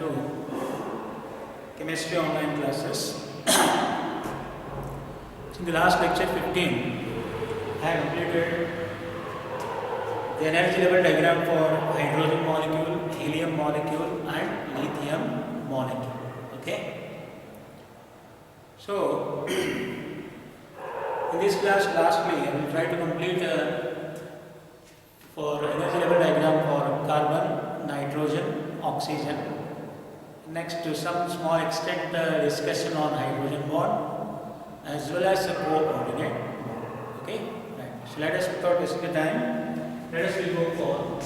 to chemistry online classes. In the last lecture 15, I have completed the energy level diagram for hydrogen molecule, helium molecule and lithium molecule. Okay. So, in this class lastly, I will try to complete for energy level diagram for carbon, nitrogen, oxygen. Next to some small extent discussion on hydrogen bond as well as a coordinate bond. Okay, right. So let us without wasting the time, let us will go for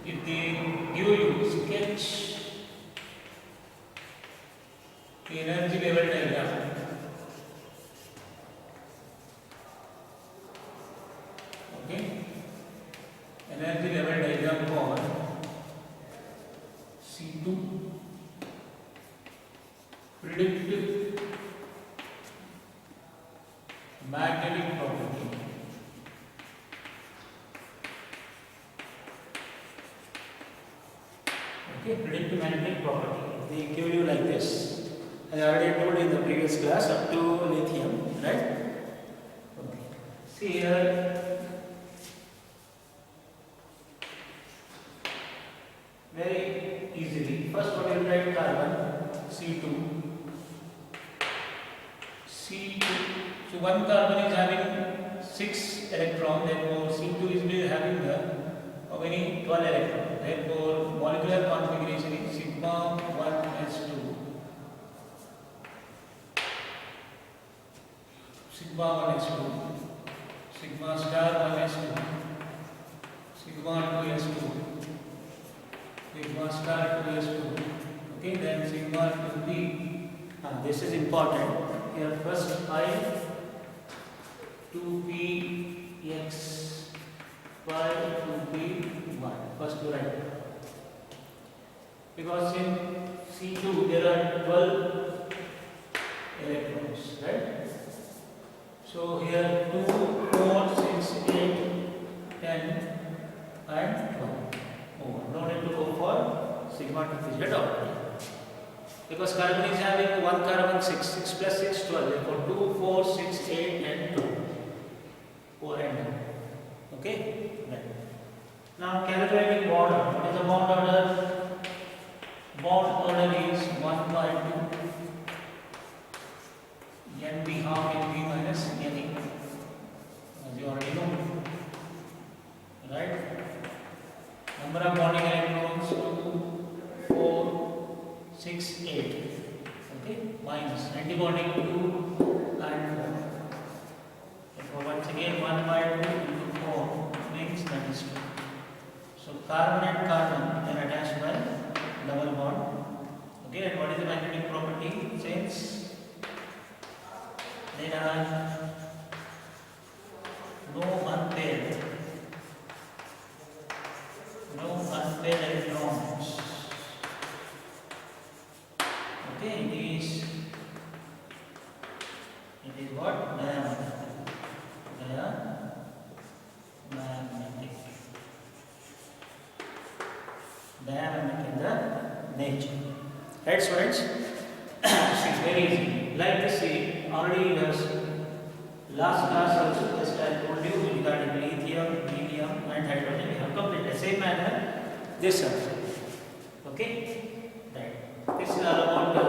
if they give you sketch the energy level diagram. Okay, energy level diagram for C2, predict magnetic property. Okay, predict magnetic property. They give you like this. I already told in the previous class up to lithium, right? Okay. See here. Very easily. First, what you write carbon C2. C2. So one carbon is having 6 electrons. Therefore, C2 is having the how many 12 electrons. Therefore, molecular configuration is sigma 1s2. Sigma 1s2. Sigma star 1s2. Sigma 2s2. Sigma star 2s2. Okay, then sigma 2p. This is important. Here first I 2px by 2p1. First to write. Because in C2 there are 12 electrons, right? So here 2, 4, 6, 8, 10 and 12. No need to go for sigma to z out. Because carbon is having one carbon 6, 6 plus 6, 12. Therefore 2, 4, 6, 8 and 2. 4 and 2. Okay? Right. Now calculating bond order. What is the bond order? Bond order is 1 by 2. Nb half Nb minus Ne. As you already know. Right? Number of bonding electrons 2, 4, 6, 8. Okay, minus antibonding 2 and 4. Therefore, once again 1 by 2 into 4 means that is 2. So, carbon and carbon are attached by double bond. Okay, and what is the magnetic property? Since there are no unpaired electrons. Okay, it is what? Diamagnetic in the nature. Right, students? It's very easy. Like to see, already last class also just I told you regarding lithium, helium and hydrogen. We have completed the same manner this also. Okay? Right. This is all about the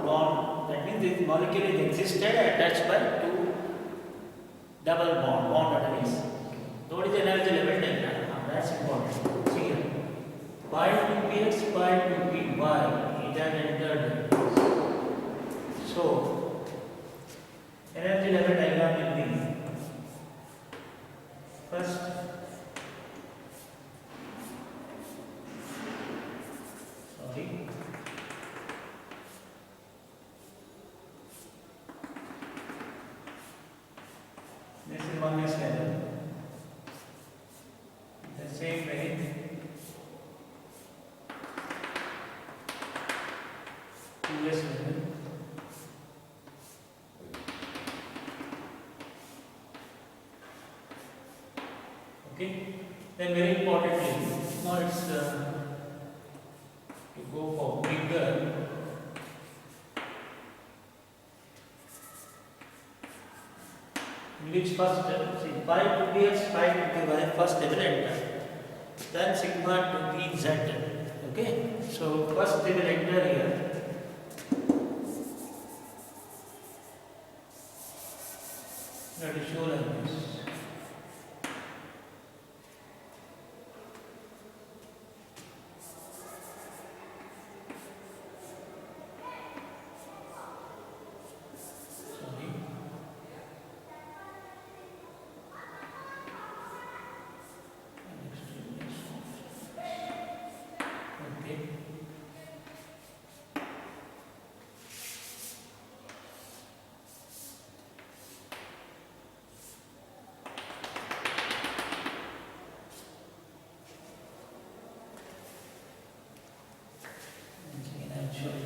bond. That means this molecule is existed attached by two double bond. Bond order is. So what is the energy level diagram? That's important. See here. By 2px by 2py it has entered. So energy level diagram will be first this is 1s level. The same way 2s level. Okay. Then very importantly, now it's to go for B in which first, see, pi to be x, pi to be y, first they will enter. Then sigma to be z. Okay, so first they will enter here. Let it show like this.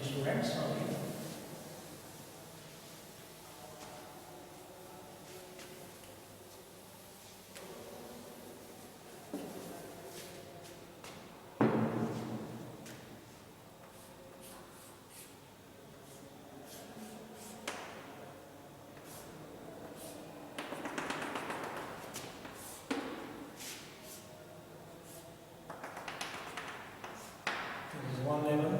Students, sorry. This is one level.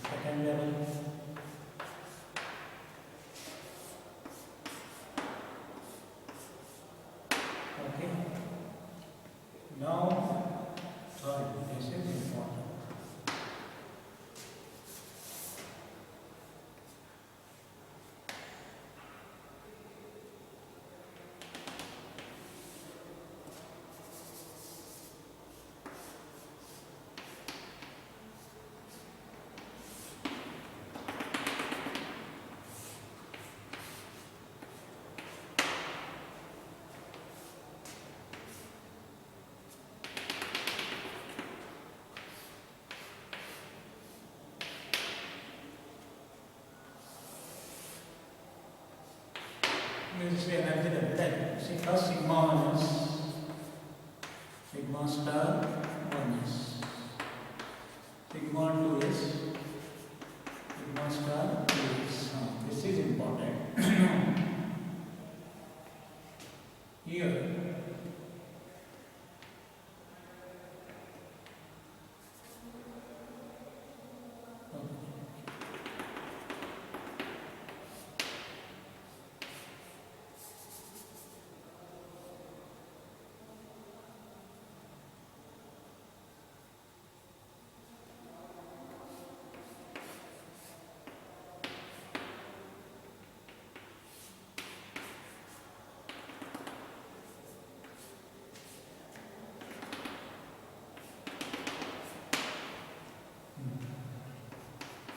Second level. Okay. Now, sorry, this is important. This is the energy level. Then, see, first sigma 1 is sigma star 1 is sigma 2 is sigma star 2 is. This is important. Here,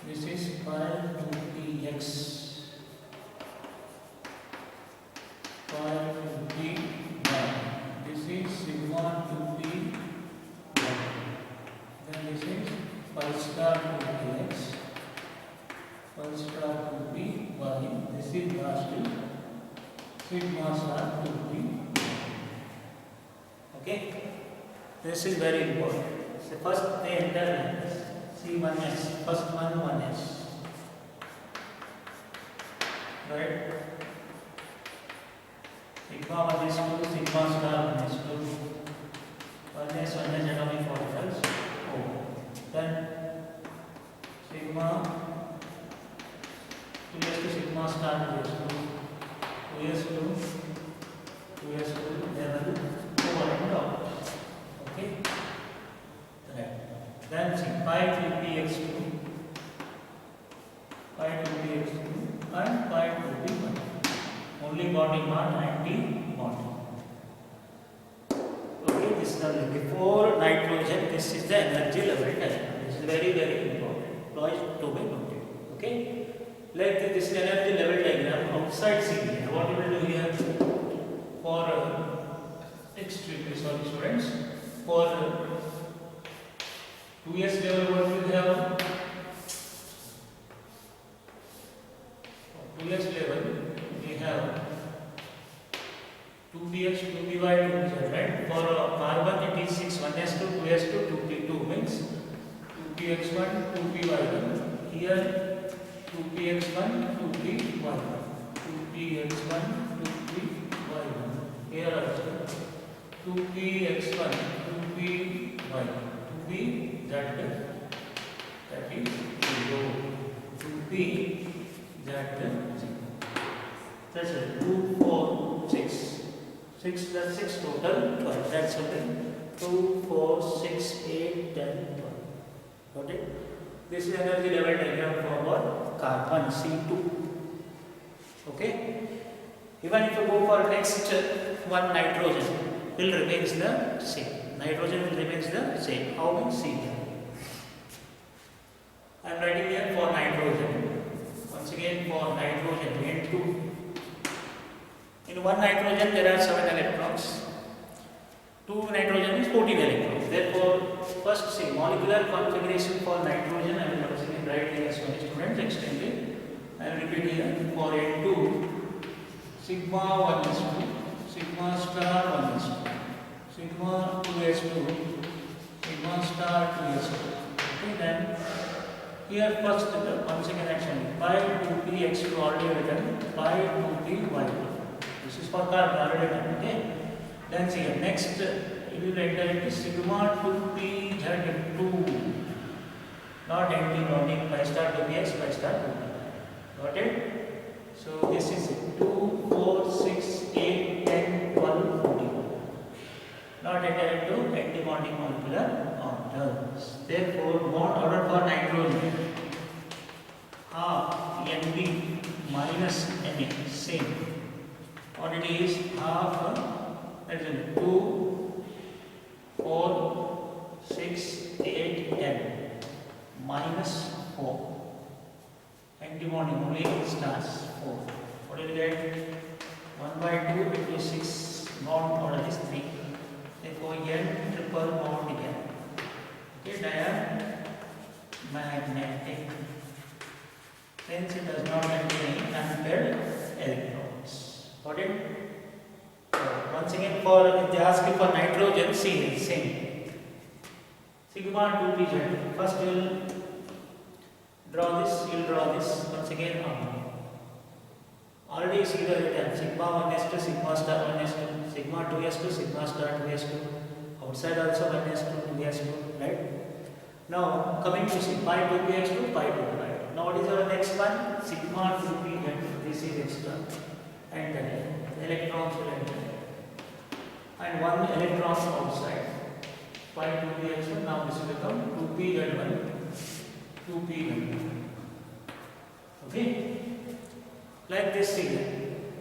this is pi to be x, pi to be y. This is sigma to be y. Then this is pi star to be x, pi star to be y. This is last sigma star to be y. Okay? This is very important. So first they enter C1s, first one 1s, right? Sigma 1 is 2, sigma star 1 is 2, 1s atomic orbitals, then sigma 2s to sigma star 2s 2, 2s 2, 2s 2, level over and out. Okay? Then pi will be x2, pi will be x2 and pi will be 1. Only bonding not anti-bonding. Okay, this is the before nitrogen, this is the energy level diagram. This is very, very important. Please to be noted. Okay? Like this energy level diagram outside CDA. What we will do here for extremely sorry students, for 2s level what we have, for 2s level we have 2px, 2py, 2pz, right? For carbon it is 6, 1s2, 2s2, 2p2 means 2px1, 2py1. Here 2px1, 2py1, 2px1, 2py1. Here also 2px1, 2py, 2p that is 0, 2p that is 0. That's it. 2, 4, 6. 6 plus 6 total 12. That's okay. 2, 4, 6, 8, 10, 12. Got it? This is energy level diagram for what? Carbon C2. Okay? Even if you go for next one, nitrogen will remains the same. Nitrogen will remains the same. How means C. I am writing here for nitrogen. Once again for nitrogen N2. In one nitrogen there are 7 electrons. 2 nitrogen is 14 electrons. Therefore, first see molecular configuration for nitrogen. I will once again write here as well. Students extended. I will repeat here for N2. Sigma 1 is 2, sigma star 1 is 2, sigma 2 is 2, sigma star 2 is 2. Okay, then here first once again actually pi 2p x2 already written, pi 2p y2. This is for carbon already done. Okay. Then see here next you will enter into sigma 2p z2, not anti-bonding pi star 2px, pi star 2p. Got it? So this is 2, 4, 6, 8, 10, 12, 14. Not enter into anti-bonding molecular orbitals. Therefore, bond order for nitrogen half Nb minus Na, same. What it is half, that is 2, 4, 6, 8, 10 minus 4. Anti-bonding only stars 4. What do you get? 1 by 2 into 6 bond order is 3. Therefore, N triple bond again. Okay, diamagnetic. Since it does not contain unpaired electrons. Got it? Once again, for if they ask you for nitrogen, see same. Sigma 2pz. First you will draw this, you will draw this once again. Already see the written sigma 1s2, sigma star 1s2, sigma 2s2, sigma star 2s2. Outside also 1s2, 2s2, right? Now coming to sigma 2px2, pi 2, right? Now what is our next one? Sigma 2p, this is extra. And then electrons will enter. And one electron outside. Pi 2px2, now this will become 2p1. 2p1. Okay? Like this here.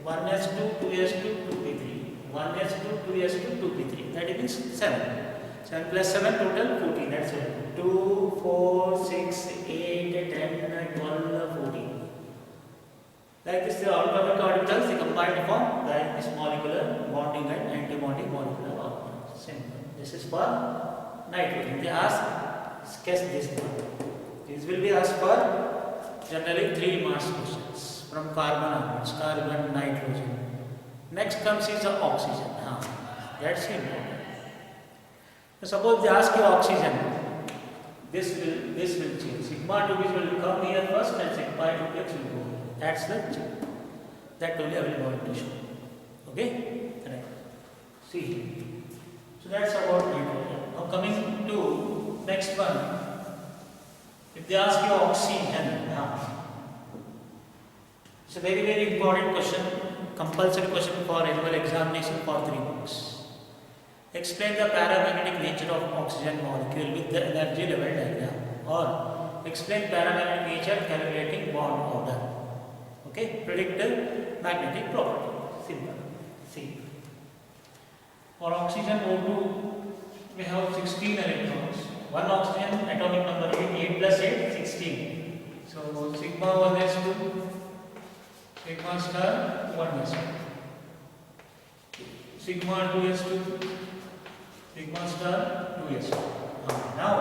1s2, 2s2, 2p3. 1s2, 2s2, 2p3. That means 7. 7 plus 7 total 14. That's it. 2, 4, 6, 8, 10, 12, 14. Like this, the atomic orbitals they combine to form this molecular bonding and anti-bonding molecular orbitals. Simple. This is for nitrogen. They ask, sketch this one. This will be asked for generally 3 marks questions from carbon onwards, carbon, nitrogen. Next comes is the oxygen. That's important. So suppose they ask you oxygen, this will change. Sigma 2 will come here first and sigma 2x will go here. That's the change. That only I will want to show. Okay? Right. See. So that's about nitrogen. Now coming to next one. If they ask you oxygen, it's a very, very important question, compulsory question for annual examination for 3 marks. Explain the paramagnetic nature of oxygen molecule with the energy level diagram, or explain paramagnetic nature calculating bond order. Okay, predict the magnetic property. Simple. See. For oxygen O2, we have 16 electrons. One oxygen atomic number 8 plus 8, 16. So sigma 1s2, sigma star 1s2, sigma 2s2, sigma star 2s2. Now,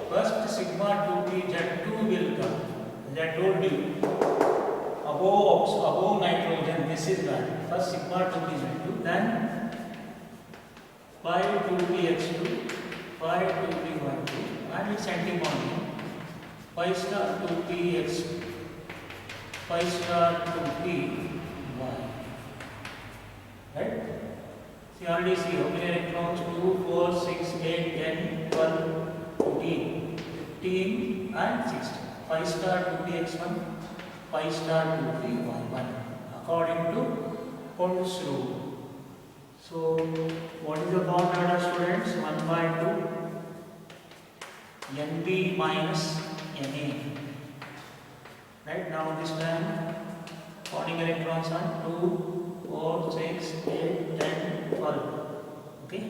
first sigma 2p Z2 will come. As I told you, above nitrogen, this is one. First sigma 2 is 2, then pi 2px2, pi 2p12, and its antibonding pi star 2px, pi star 2py. Right? See, already see how many electrons? 2, 4, 6, 8, 10, 12, 14, 15, and 16. Pi star 2px1, pi star 2py1, according to Pond's rule. So, what is the bond order, students? 1 by 2 Nb minus Na. Right, now this time bonding electrons are 2, 4, 6, 8, 10, 12. Okay?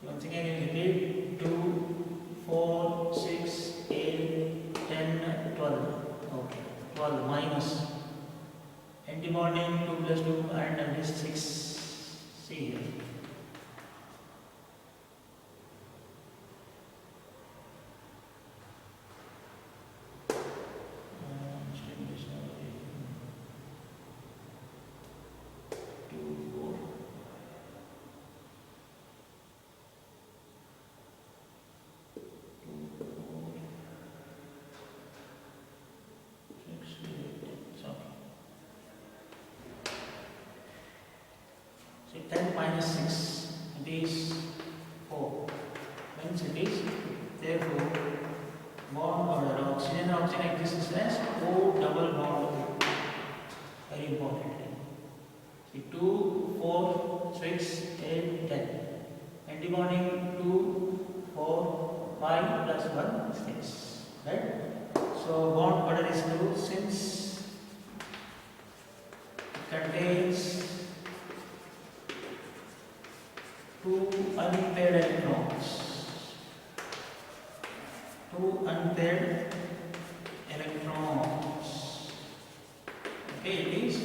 Once again you repeat 2, 4, 6, 8, 10, 12. Okay, 12 minus antibonding 2 plus 2 and this 6. See here. So 10 minus 6, it is 4. Means it is, therefore, bond order oxygen exists as O double bond. Very important. See 2, 4, 6, 8, 10. Antibonding 2, 4, 5 plus 1, 6. Right? So bond order is 2 since it contains 2 unpaired electrons. 2 unpaired electrons. Okay, it is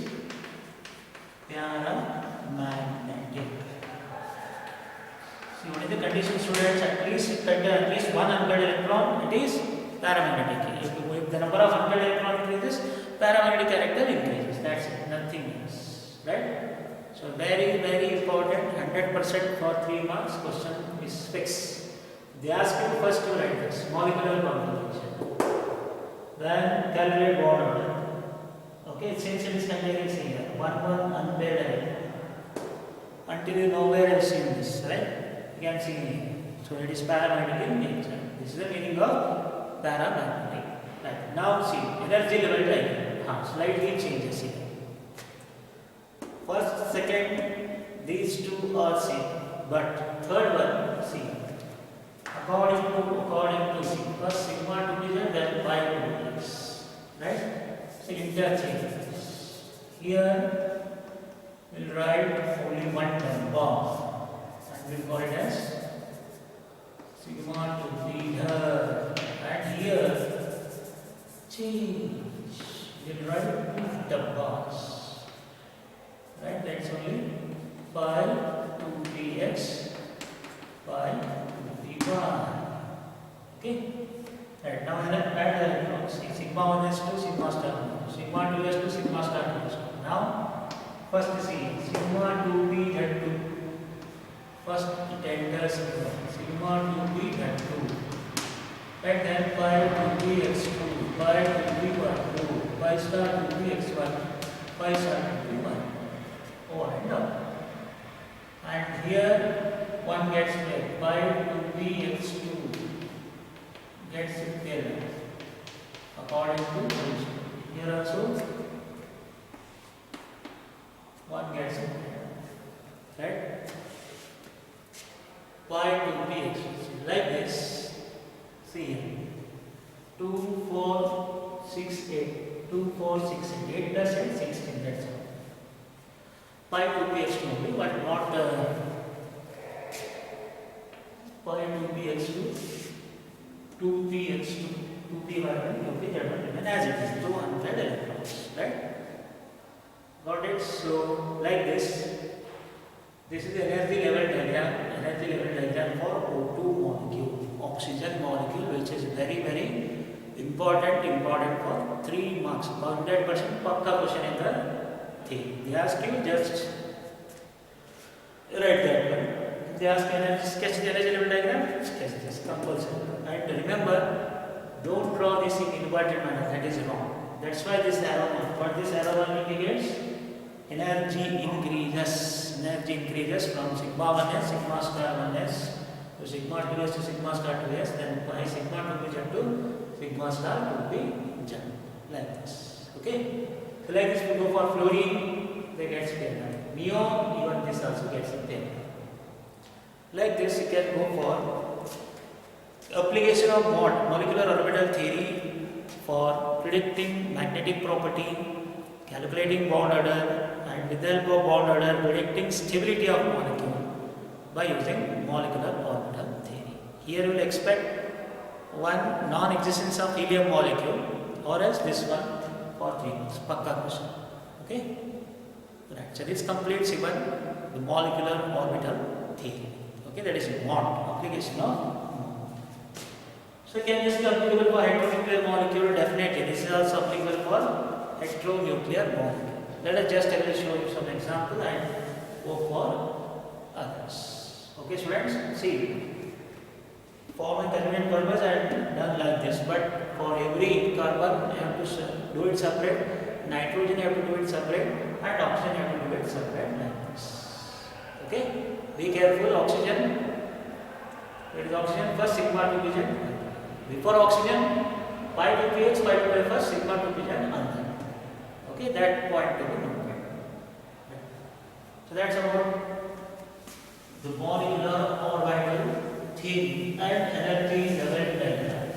paramagnetic. See, what is the condition, students? At least one unpaired electron, it is paramagnetic. If the number of unpaired electrons increases, paramagnetic character increases. That's it, nothing else. Right? So very important, 100% for 3 marks question is fixed. They ask you first to write this molecular composition, then calculate bond order. Okay, since it is contained here, 1 unpaired electron. Until you nowhere else in this, right? You can see here. So it is paramagnetic in nature. This is the meaning of paramagnetic. Right. Now see, energy level diagram. Slightly changes here. First, second, these two are same, but third one, see, according to see, first sigma 2 is then pi 2 is, right? So interchange. Here we'll write only one term, bond, and we'll call it as sigma 2 leader, and here change. We'll write 2 dabbas. Right, that's only pi 2px, pi 2py. Okay? Right, now add the electrons. Sigma 1 is to sigma star 1, sigma 2 is to sigma star 2 is 2. Now, first see, sigma 2p that 2. First it enters sigma 2p that 2. Right, then pi 2px2, pi 2py2, pi star 2px1, pi star 2py. Over and up. And here one gets paired. Pi 2px2 gets paired according to position. Here also one gets paired. Right? Pi 2px2. Like this. See here. 2, 4, 6, 8. 2, 4, 6, 8. 8 plus 8, 16. That's all. Pi 2px2 only, but not pi 2px2, 2px2, 2py1, 2pz1, and as it is, 2 unpaired electrons, right? Got it? So, like this is the energy level diagram for O2 molecule, oxygen molecule, which is very important for 3 marks. 100% pakka question in the theory. They ask you just write that one. They ask you sketch the energy level diagram, sketch this compulsory. And remember, don't draw this in inverted manner. That is wrong. That's why this arrow mark. What this arrow mark indicates? Energy increases. Energy increases from sigma 1s, sigma star 1s to sigma 2s to sigma star 2s. Then by sigma 2 z to sigma star 2b z. Like this. Okay. So like this we go for fluorine. They get paired. Neo, even this also gets paired. Like this, you can go for application of molecular orbital theory for predicting magnetic property, calculating bond order, and with the help of bond order, predicting stability of molecule by using molecular orbital theory. Here you will expect one non-existence of helium molecule, or else this one for 3 marks. Pakka question. Okay? Right. So this completes even the molecular orbital theory. Okay, that is MOT, application of MOT. So can this be applicable for heteronuclear molecule? Definitely. This is also applicable for heteronuclear molecule. Let us just show you some example and go for others. Okay, students, see, form and convenient purpose I have done like this, but for every carbon you have to do it separate, nitrogen you have to do it separate, and oxygen you have to do it separate like this. Okay. Be careful, oxygen. It is oxygen first, sigma 2 pz. Before oxygen, pi 2 px, pi 2 first, sigma 2 pz under. Okay, that point to be noted. So that's about the molecular orbital theory and energy level diagram.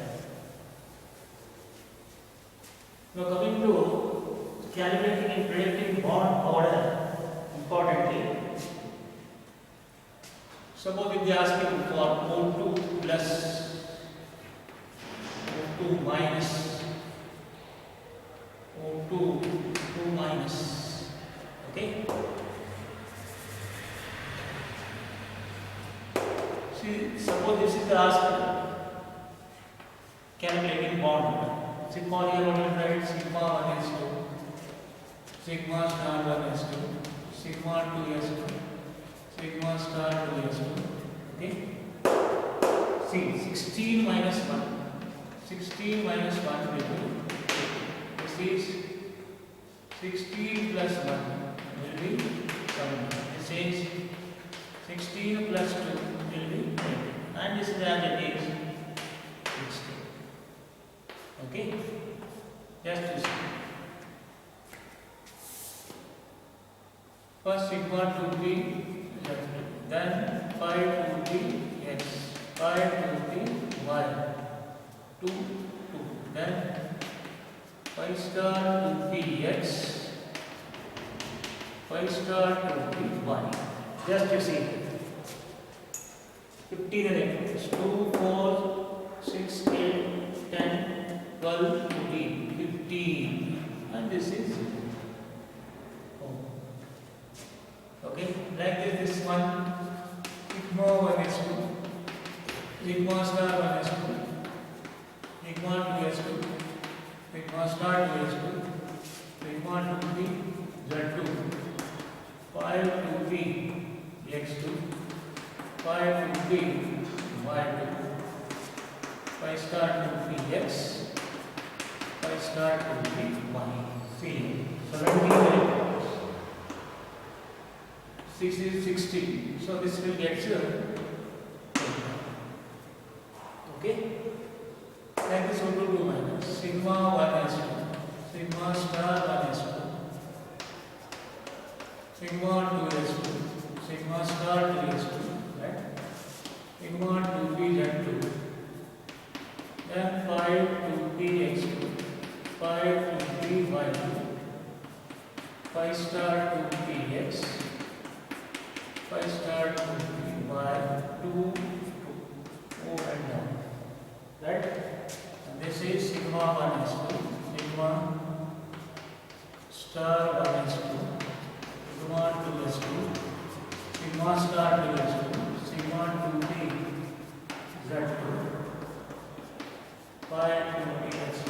Now coming to calculating and predicting bond order, importantly. Suppose if they ask you for O2 plus O2 minus O2 2 minus, okay? See, suppose this is the ask calculating bond. Sigma here what will write? Sigma 1 is 2, sigma star 1 is 2, sigma 2 is 2. Sigma star 2 is 2. Okay. See, 16 minus 1. 16 minus 1 will be 2. This is 16 plus 1 will be 7. This is 16 plus 2 will be 8. And this is as it is 16. Okay. Just to see. First sigma 2b. Then 5 to be x, 5 to be y, 2, 2. Then 5 star to be x, 5 star to be y. Just you see. 15 and 8. 2, 4, 6, 8, 10, 12, 14, 15. And this is okay, like this one, sigma 1 is 2, sigma star 1 is 2, sigma 2 is 2, sigma star 2 is 2, sigma 2b z2, 5 2b x2, 5 2b y2, 5 star 2b x, 5 star 2b y. See, 17. 6 is 60, so this will get you. Okay, like this one to do minus sigma 1 is 2, sigma star 1 is 2, sigma 2 is 2, sigma star 2 is 2, right? Sigma 2b z2, then 5 2b x2, 5 2b y2, 5 star 2b x, 5 star 2b y, 2, 2, oh and down, right? And this is sigma 1 is 2, sigma star 1 is 2, sigma 2 is 2, sigma star 2 is 2, sigma 2b z2, 5 2b x2,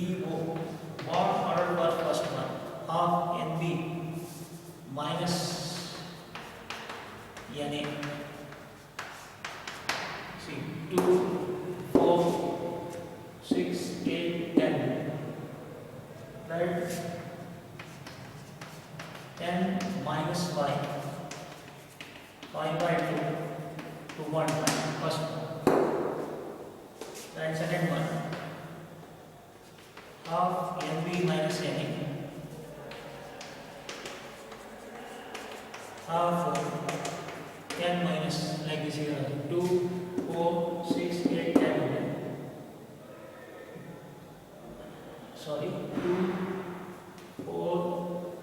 BO. Bond order for first one. Half NB minus Na. See, 2, 4, 6, 8, 10. Right? 10 minus 5. 5 by 2. 2 1 first one. Right, second one. Half NB minus Na. Half 10 minus, like this here, 2, 4, 6, 8, 10. Sorry, 2, 4,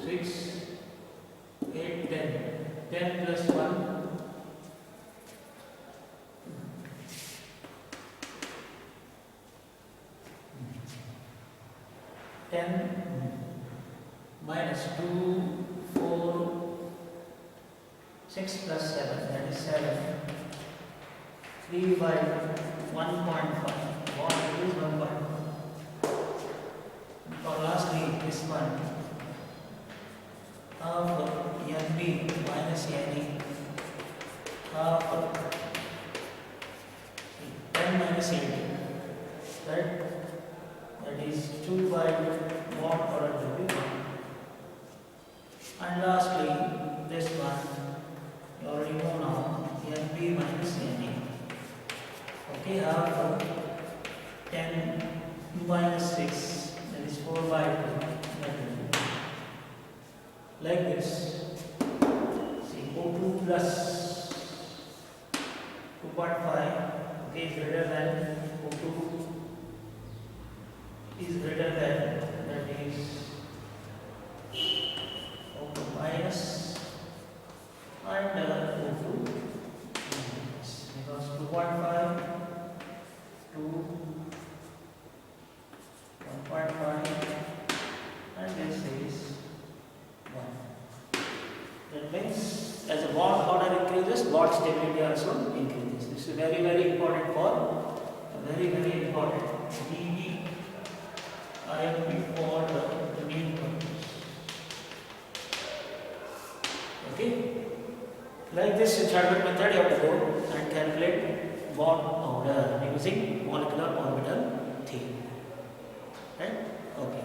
6, 8, 10. 10 plus 1. 10 minus 2, 4, 6 plus 7, that is 7. 3 by 1.5. What is 1.5? For lastly, this one. Half NB minus Na. Half 10 minus 8. Right? That is 2 by 1 order to be 1. And lastly, this one, you already know now, NB minus Na. Okay, half 10 minus 6, that is 4 by 2. Like this. See, O2 plus 2.5, okay, is greater than O2 is greater than, that is O2 minus and O2 because 2.5 to 1.5 and this is 1. That means as the bond order increases, bond stability also increases. This is very, very important for very, very important DB IMP for the main purpose. Okay? Like this Chadwick method, you have to go and calculate bond order using molecular orbital theory. Right? Okay.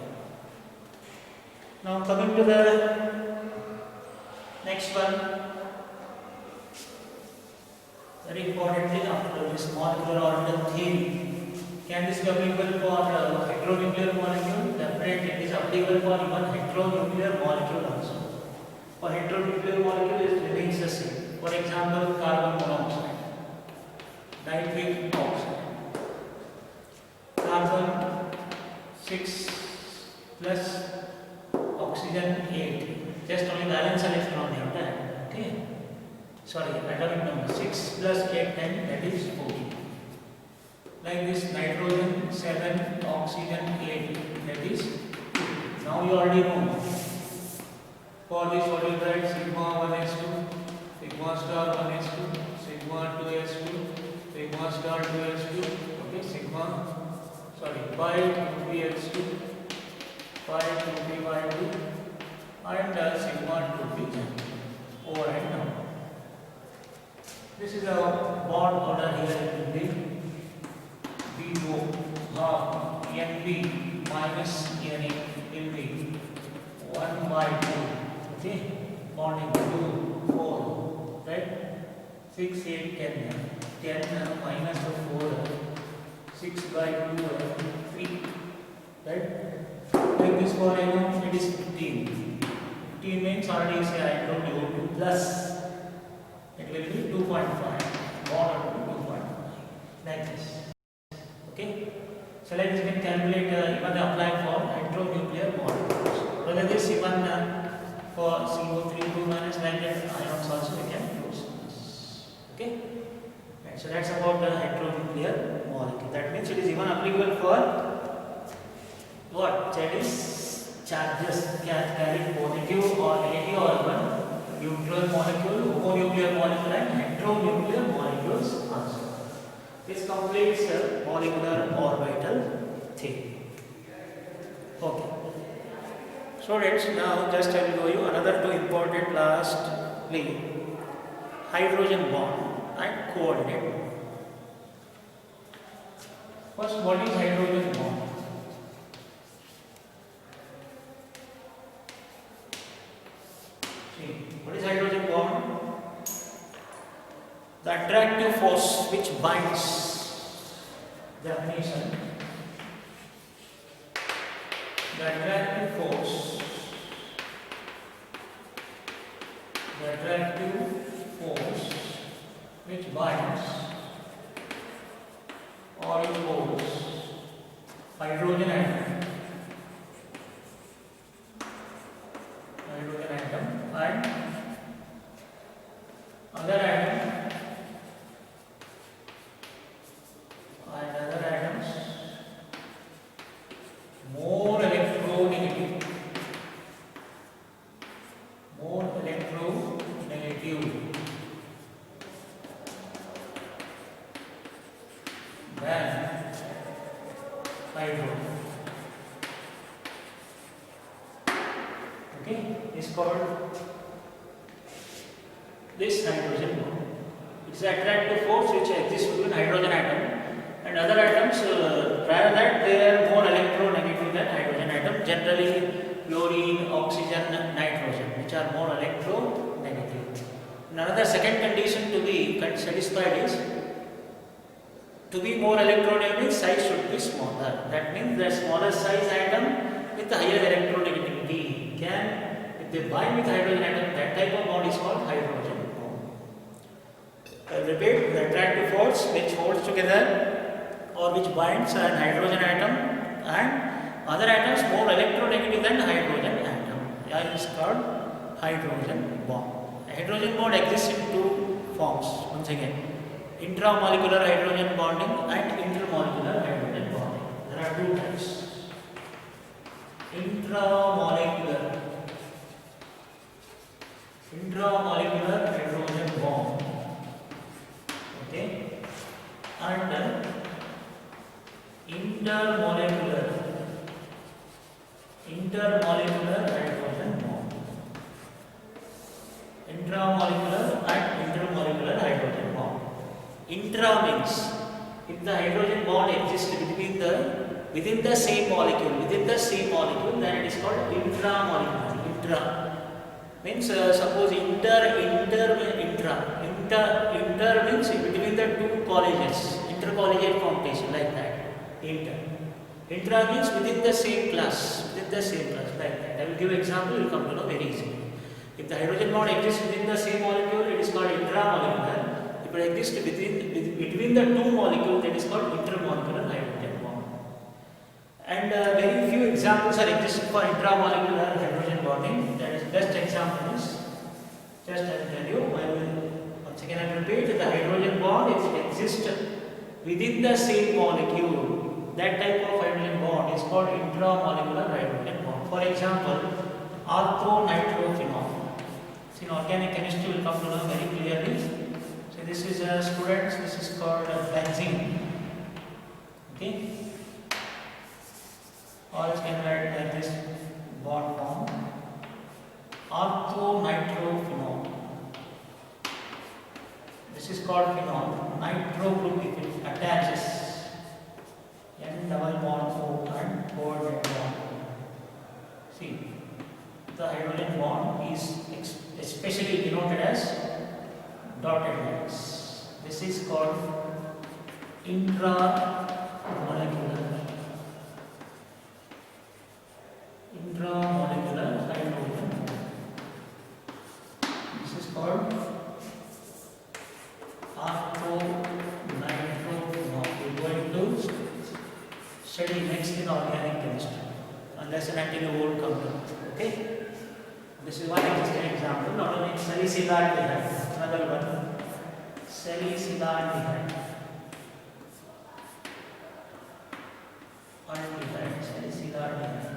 Now coming to the next one. Very importantly, after this molecular orbital theory, can this be applicable for heteronuclear molecule? Definitely, it is applicable for even heteronuclear molecule also. For heteronuclear molecule, it remains the same. For example, carbon monoxide, nitric oxide, carbon 6 plus oxygen 8. Just only valence electron on your time. Okay. Sorry, atomic number 6 plus 8, 10, that is 14. Like this, nitrogen 7, oxygen 8, that is 2. Now you already know. For this, what you write? Sigma 1s2, sigma star 1s2, sigma 2s2, sigma star 2s2, okay, sigma, sorry, pi 2px2, pi 2p2, and sigma 2p over and down. This is a bond order here in the BO half NB minus Na will be 1 by 2. Okay, bonding 2, 4, right? 6, 8, 10, 10 minus 4, 6 by 2, 3, right? Like this for it is 15. 15 means already say I told you 2 plus. It will be 2.5. Bond 2.5. Like this. Okay. So like this we can calculate even apply for heteronuclear molecules. Whether this even for CO3 minus like that ions also we can use. Okay. Right. So that's about the heteronuclear molecule. That means it is even applicable for what? That is charges carrying positive or negative or even neutral molecule, homonuclear molecule and heteronuclear molecules also. This completes molecular orbital theory. Okay. Students, now just I will show you another two important lastly, hydrogen bond and coordinate bond. First, what is hydrogen bond? See, what is hydrogen bond? The attractive force which binds, definition, the attractive force which binds or it holds hydrogen atom and other atoms more electronegative than hydrogen. Okay, is called this hydrogen bond. It's the attractive force which exists between hydrogen atom and other atoms. Prior that, they are more electronegative than hydrogen atom. Generally, fluorine, oxygen, nitrogen, which are more electronegative. Another second condition to be satisfied is to be more electronegative, size should be smaller. That means the smaller size atom with the higher electronegativity can, if they bind with hydrogen atom, that type of bond is called hydrogen bond. I repeat, the attractive force which holds together or which binds an hydrogen atom and other atoms more electronegative than hydrogen atom. That is called hydrogen bond. Hydrogen bond exists in two forms. Once again, intramolecular hydrogen bonding and intermolecular hydrogen bonding. There are two types. Intramolecular hydrogen bond. Okay. And intermolecular hydrogen bond. Intramolecular and intermolecular hydrogen bond. Intra means if the hydrogen bond exists within the same molecule, then it is called intramolecular. Intra means suppose inter means between the two colleges, intercollegiate competition, like that. Intra means within the same class, like that. I will give example, you will come to know very easily. If the hydrogen bond exists within the same molecule, it is called intramolecular. If it exists between the two molecules, that is called intermolecular hydrogen bond. And very few examples are existing for intramolecular hydrogen bonding. That is best example is, just I will tell you, once again I will repeat, the hydrogen bond, if it exists within the same molecule, that type of hydrogen bond is called intramolecular hydrogen bond. For example, orthonitrophenol. In organic chemistry, will come to know very clearly. So this is students. This is called benzene. Okay. Or you can write like this bond form. Orthonitrophenol. This is called phenol. Nitro group, if it attaches, N double bond O and coordinate bond. See, the hydrogen bond is especially denoted as dotted lines. This is called intramolecular hydrogen bond. This is called orthonitrophenol. We are going to study next in organic chemistry, unless and until you won't come to. Okay. This is one existing example. Not only salicylaldehyde, another one, salicylaldehyde, salicylaldehyde.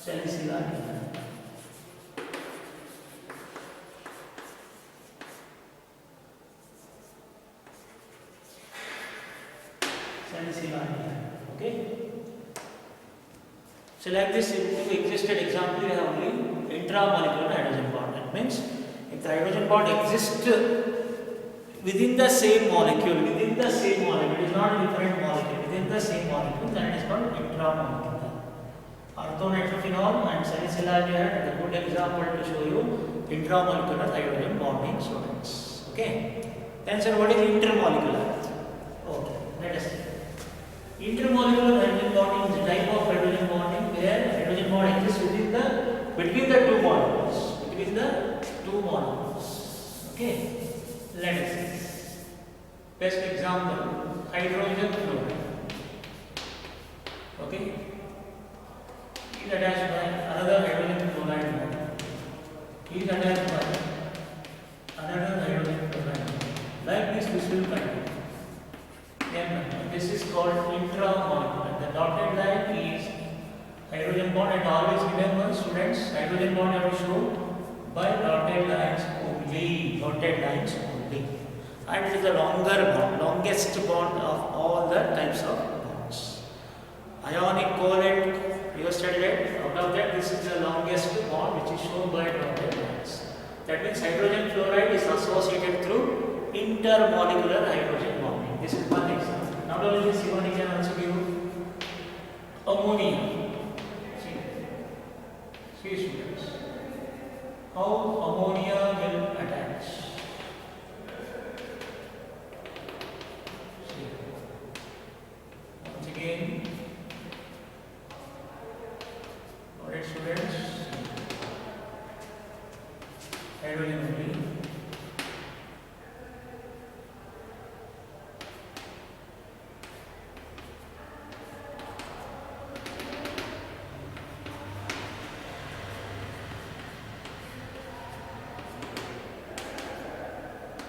salicylate. Okay. So like this, if we existed example, we have only intramolecular hydrogen bond. That means if the hydrogen bond exists within the same molecule, it is not a different molecule, within the same molecule, then it is called intramolecular. Orthonitrophenol and salicylate are a good example to show you intramolecular hydrogen bonding, students. Okay. Then sir, what is intermolecular? Okay, let us see. Intermolecular hydrogen bonding is a type of hydrogen bonding where hydrogen bond exists between the two molecules. Okay. Let us see. Best example, hydrogen fluoride. Okay. Is attached by another hydrogen fluoride bond. Is attached by another hydrogen fluoride bond. Like this will continue. Then this is called intramolecular. The dotted line is hydrogen bond, and always remember, students, hydrogen bond are shown by dotted lines only. And it is the longest bond of all the types of bonds. Ionic covalent, you have studied it. Out of that, this is the longest bond which is shown by dotted lines. That means hydrogen fluoride is associated through intermolecular hydrogen bonding. This is one example. Not only this, one can also give ammonia. See students, how ammonia will attach. See. Once again, alright students, hydrogen only.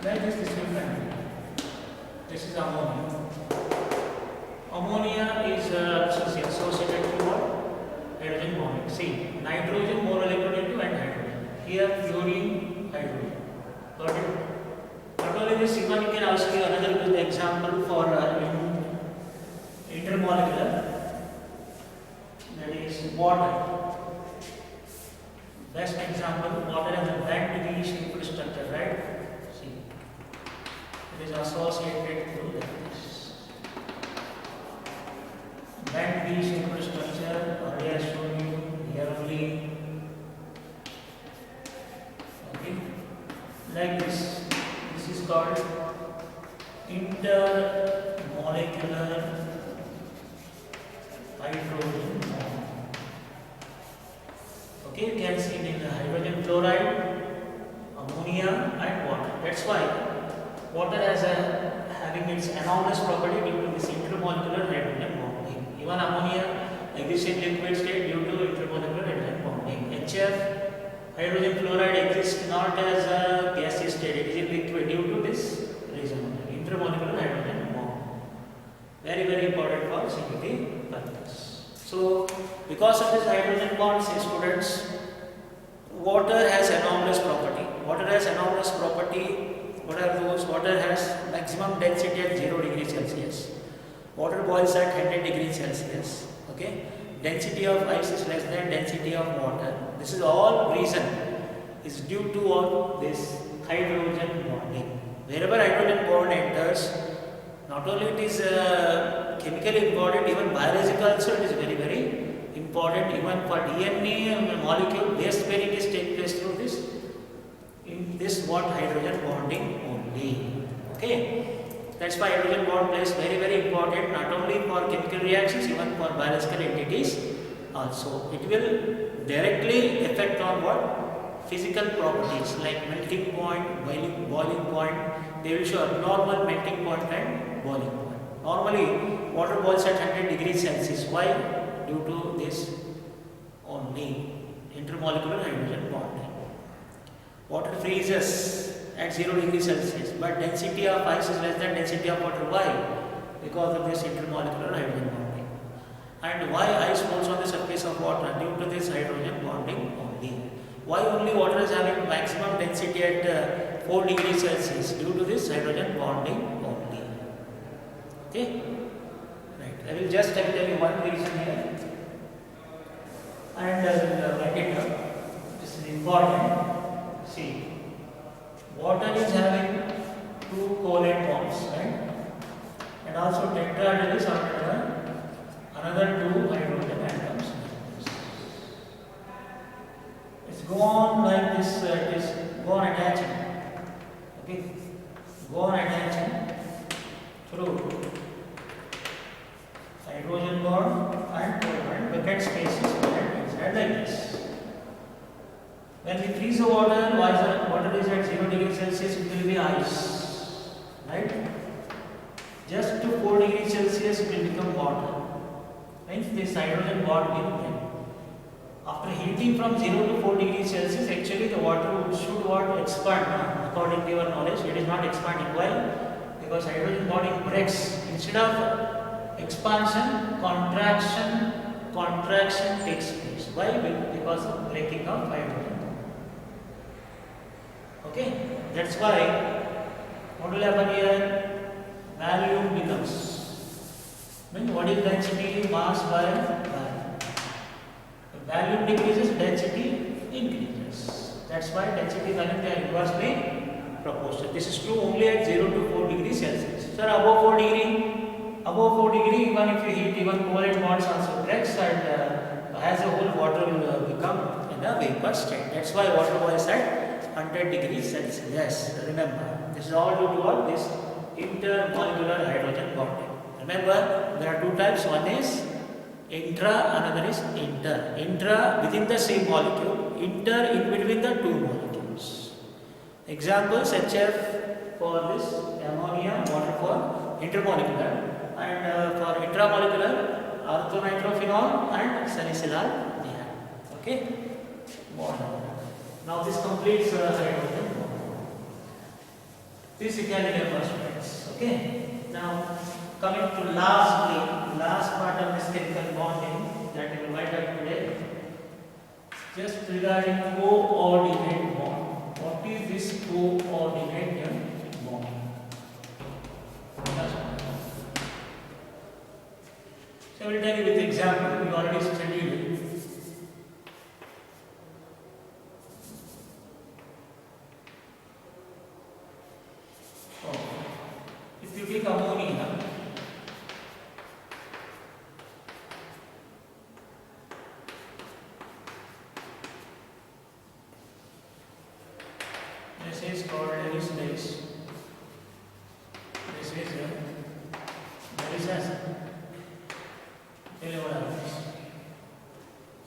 Like this will continue. This is ammonia. Ammonia is associated to what? Hydrogen bonding. See, nitrogen more electron into and hydrogen. Here fluorine, hydrogen. Got it? Not only this, even you can also give another good example for intermolecular. That is water. Best example, water has a band shaped structure, right? It is associated to this band shaped structure. Already I showed you here only. Okay, like this. This is called intermolecular hydrogen bond. Okay, you can see in the hydrogen fluoride, ammonia, and water. That's why water having its anomalous property due to this intermolecular hydrogen bonding. Even ammonia exists in liquid state due to intermolecular hydrogen bonding. HF, hydrogen fluoride, exists not as a gaseous state, it is in liquid due to this reason, intermolecular hydrogen bond. Very, very important for security purpose. So, because of this hydrogen bonds, students, water has anomalous property. What are those? Water has maximum density at 0 degrees Celsius. Water boils at 100 degrees Celsius. Okay. Density of ice is less than density of water. This is all reason is due to all this hydrogen bonding. Wherever hydrogen bond enters, not only it is chemically important, even biological also it is very, very important. Even for DNA molecule, base varieties take place through this. In this what hydrogen bonding only. Okay, that's why hydrogen bond plays very, very important, not only for chemical reactions, even for biological entities also. It will directly affect on what? Physical properties like melting point, boiling point. They will show abnormal melting point and boiling point. Normally water boils at 100 degrees Celsius. Why? Due to this only intermolecular hydrogen bonding. Water freezes at 0 degrees Celsius, but density of ice is less than density of water. Why? Because of this intermolecular hydrogen bonding. And why ice floats on the surface of water? Due to this hydrogen bonding only. Why only water is having maximum density at 4 degrees Celsius? Due to this hydrogen bonding only. Okay? Right. I will just tell you one reason here. And I will write it up. This is important. See, water is having 2 covalent bonds, right? And also tetrahedral is another 2 hydrogen atoms. It's go on like this, go on attaching. Okay? Go on attaching through hydrogen bond and covalent bucket spaces inside like this. When we freeze the water, water is at 0 degrees Celsius, it will be ice. Right? Just to 4 degrees Celsius, it will become water. Means this hydrogen bond will break. After heating from 0 to 4 degrees Celsius, actually the water should expand. According to your knowledge, it is not expanding. Why? Because hydrogen bonding breaks. Instead of expansion, contraction takes place. Why? Because of breaking of hydrogen. Okay, that's why what will happen here? Volume becomes. What is density? Mass by volume. If volume decreases, density increases. That's why density volume they are inversely proportional. This is true only at 0 to 4 degrees Celsius. Sir, above 4 degree, even if you heat, even covalent bonds also breaks and as a whole water will become in a vapor state. That's why water was at 100 degrees Celsius. Yes, remember. This is all due to what? This intermolecular hydrogen bonding. Remember, there are 2 types. One is intra, another is inter. Intra within the same molecule, inter in between the 2 molecules. Examples HF for this ammonia, water for intermolecular, and for intramolecular orthonitrophenol and salicylaldehyde. Okay? Now this completes hydrogen bond. This you can remember, students. Okay? Now coming to last part of this chemical bonding that we will write up today, just regarding coordinate bond. What is this coordinate bond? So I will tell you with example. We already studied it. If you take ammonia, this is called Lewis base. This is Lewis acid.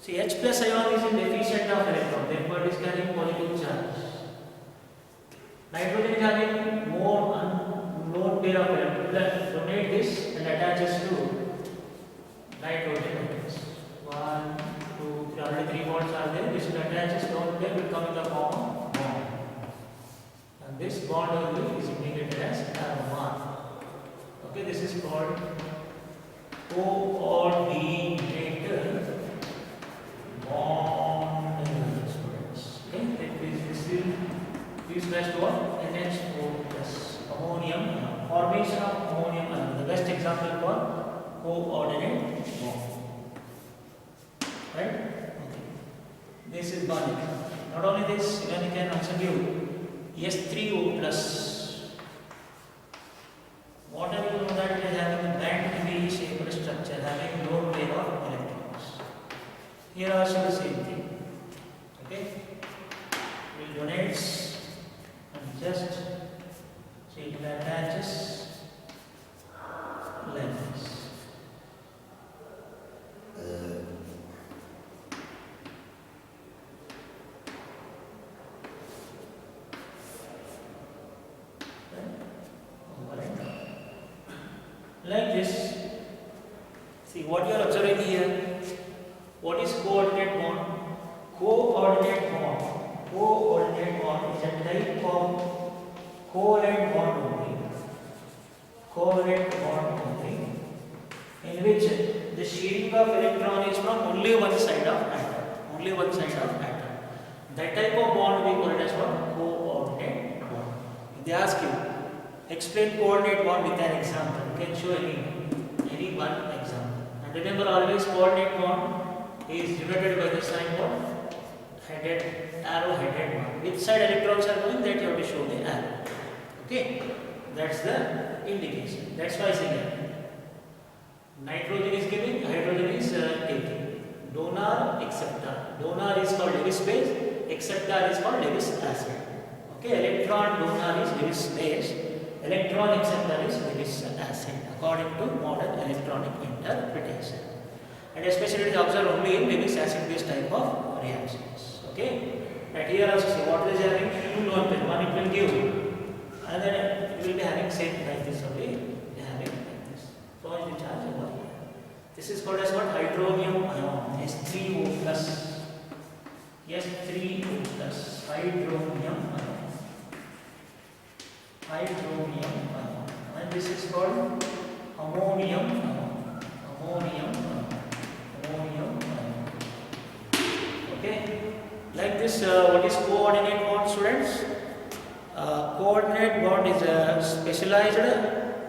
See, H plus ion is deficient of electron, therefore it is carrying positive charge. Nitrogen is having more unknown pair of electrons. Donate this and attaches to nitrogen atoms. 1, 2, 3, already 3 bonds are there. This attaches down there will come in the form of bond. And this bond only is indicated as R1. Okay, this is called coordinated bond. Okay, this will use best to what? NH4 plus ammonium. Formation of ammonium, the best example for coordinate bond. Right? Okay. This is bonding. Not only this, even you can also give S3O plus. Water, you know that it is having a band V shaped structure, having lone pair of electrons. Here also the same thing. Okay? Will donates and just see it attaches like this. Like this. See what you are observing here. What is coordinate bond? Coordinate bond. Coordinate bond is a type of covalent bond only. Covalent bond only, in which the sharing of electron is from only one side of atom. Only one side of atom. That type of bond we call it as what? Coordinate bond. If they ask you, explain coordinate bond with an example. You can show any one example. And remember always coordinate bond is denoted by the sign of headed, arrow headed one. Which side electrons are going, that you have to show the arrow. Okay, that's the indication. That's why I say that. Nitrogen is giving, hydrogen is taking. Donor, acceptor. Donor is called Lewis base, acceptor is called Lewis acid. Okay, electron donor is Lewis base, electron acceptor is Lewis acid according to modern electronic interpretation. And especially it is observed only in Lewis acid based type of reactions. Okay, and here also see what is having two lone pair. One it will give, and then it will be having same like this only. They have it like this. Positive charge over here. This is called as what? Hydronium ion. S3O plus. S3O plus. Hydronium ion. Hydronium ion. And this is called ammonium ion. Ammonium ion. Ammonium ion. Okay. Like this, what is coordinate bond, students? Coordinate bond is a specialized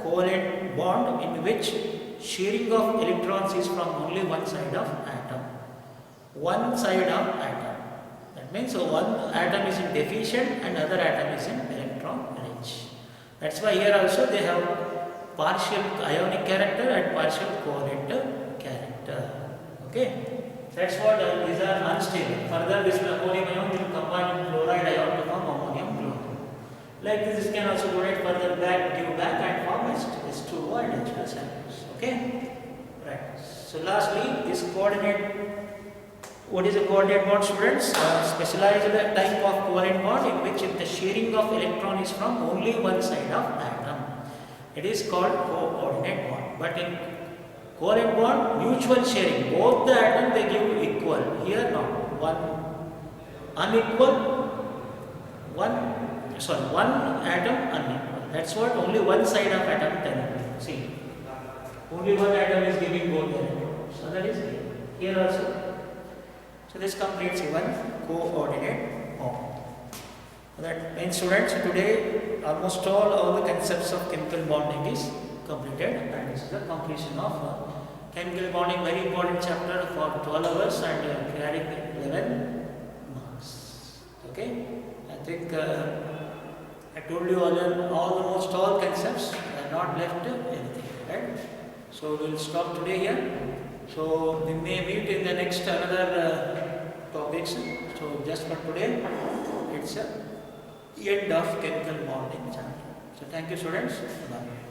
covalent bond in which sharing of electrons is from only one side of atom. One side of atom. That means one atom is in deficient and other atom is in electron rich. That's why here also they have partial ionic character and partial covalent character. Okay. That's what these are unstable. Further, this ammonium ion will combine with chloride ion to form ammonium chloride. Like this can also donate further back, give back and form H2O and H2O samples. Okay? Right. So lastly, this coordinate, what is a coordinate bond, students? Specialized type of covalent bond in which the sharing of electron is from only one side of atom. It is called coordinate bond. But in covalent bond, mutual sharing, both the atom they give equal. Here not. One unequal, one atom unequal. That's what only one side of atom telling. See, only one atom is giving both electrons. So that is here also. So this completes one coordinate bond. That means, students, today almost all the concepts of chemical bonding is completed, and this is the completion of chemical bonding, very important chapter for 12 hours and carrying 11 marks. Okay, I think I told you almost all concepts are not left anything, right? So we will stop today here. So we may meet in the next another topics. So just for today, it's a end of chemical bonding chapter. So thank you, students. Bye.